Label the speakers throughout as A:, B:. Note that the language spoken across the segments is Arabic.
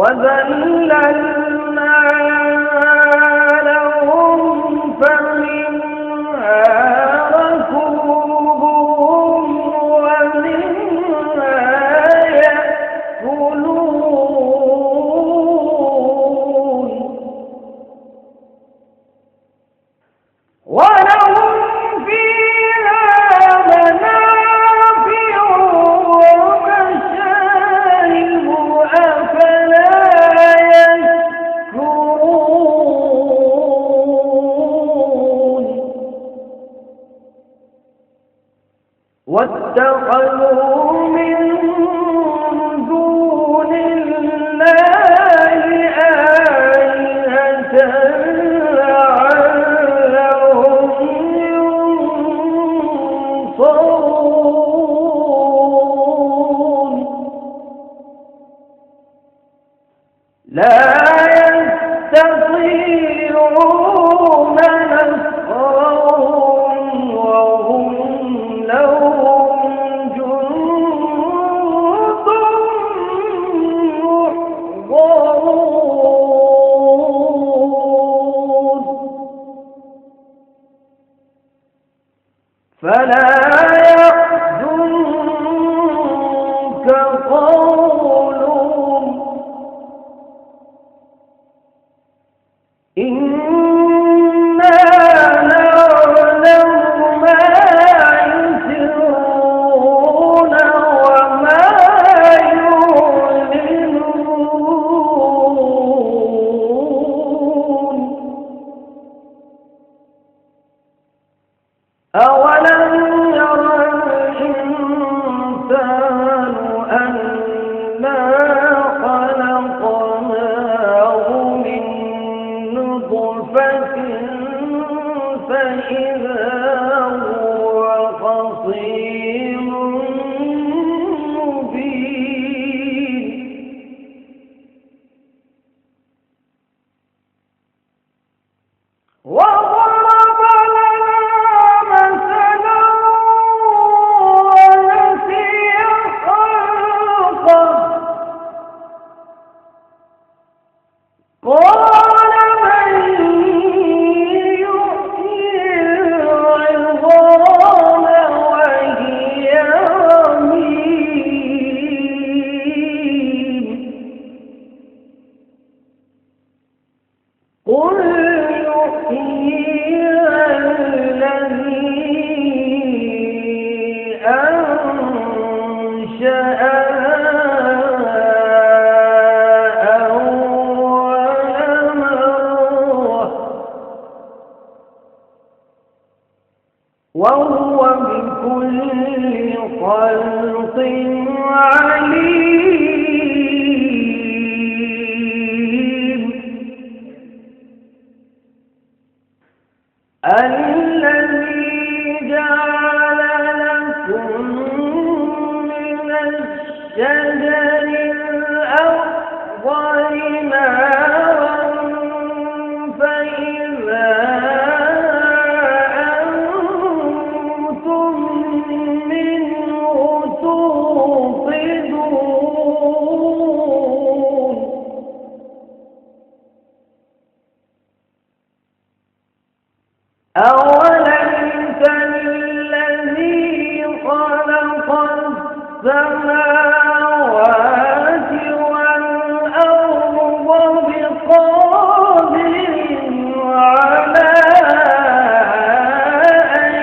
A: وَذَلَّلْنَا لَهُمْ فَمِنْهَا رَكُوبُهُمْ وَمِنْهَا يَأْكُلُونَ وَلَهُمْ فِيهَا مَنَافِعُ وَمَشَارِبُ أَفَلَا يَشْكُرُونَ وَاتَّخَذُوا مِن دُونِ اللَّهِ آلِهَةً لَعَلَّهُمْ يُنصَرُونَ لَا يَسْتَطِيعُونَ نَصْرَهُمْ وَهُمْ لَهُمْ جُندٌ مُّحْضَرُونَ فَلَا يَحْزُنكَ قَوْلُهُمْ إِنَّا نَعْلَمُ مَا يُسِرُّونَ وَمَا يُعْلِنُونَ أَوَلَمْ يَرَ الْإِنسَانُ أَنَّا خَلَقْنَاهُ مِن نُّطْفَةٍ فَإِذَا هُوَ خَصِيمٌ مُّبِينٌ وَضَرَبَ لَنَا مَثَلًا وَنَسِيَ خَلْقَهُ قَالَ مَن يُحْيِي الْعِظَامَ وَهِيَ رَمِيمٌ قُلْ يُحْيِيهَا الَّذِي أَنشَأَهَا أَوَّلَ مَرَّةٍ وَهُوَ بِكُلِّ خَلْقٍ عَلِيمٌ الَّذِي جَعَلَ لَكُم مِّنَ الشَّجَرِ الْأَخْضَرِ نَارًا فَإِذَا أَنتُم مِّنْهُ تُوقِدُونَ أَوَلَيْسَ الَّذِي خَلَقَ السَّمَاوَاتِ وَالْأَرْضَ بِقَادِرٍ عَلَىٰ أَن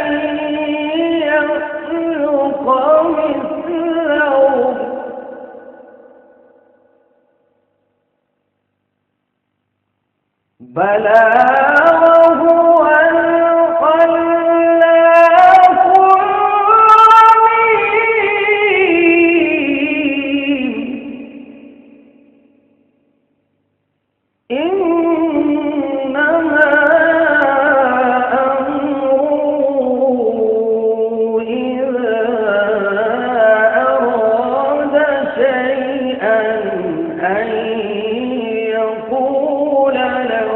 A: يَخْلُقَ مِثْلَهُم بَلَىٰ وَهُوَ الْخَلَّاقُ الْعَلِيمُ إِنَّمَا أَمْرُهُ إِذَا أَرَادَ شَيْئًا أَن يَقُولَ لَهُ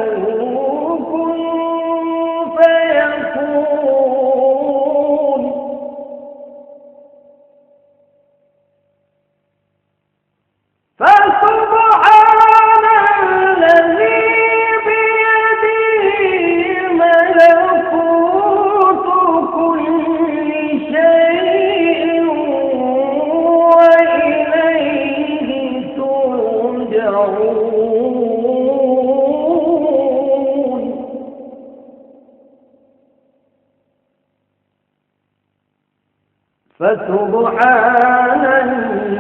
A: فسبحان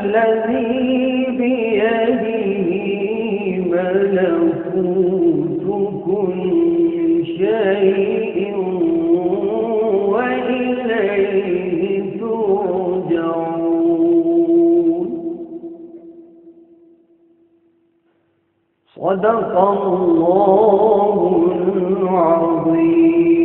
A: الذي بيده ملكوت كل شيء وإليه ترجعون. صدق الله العظيم.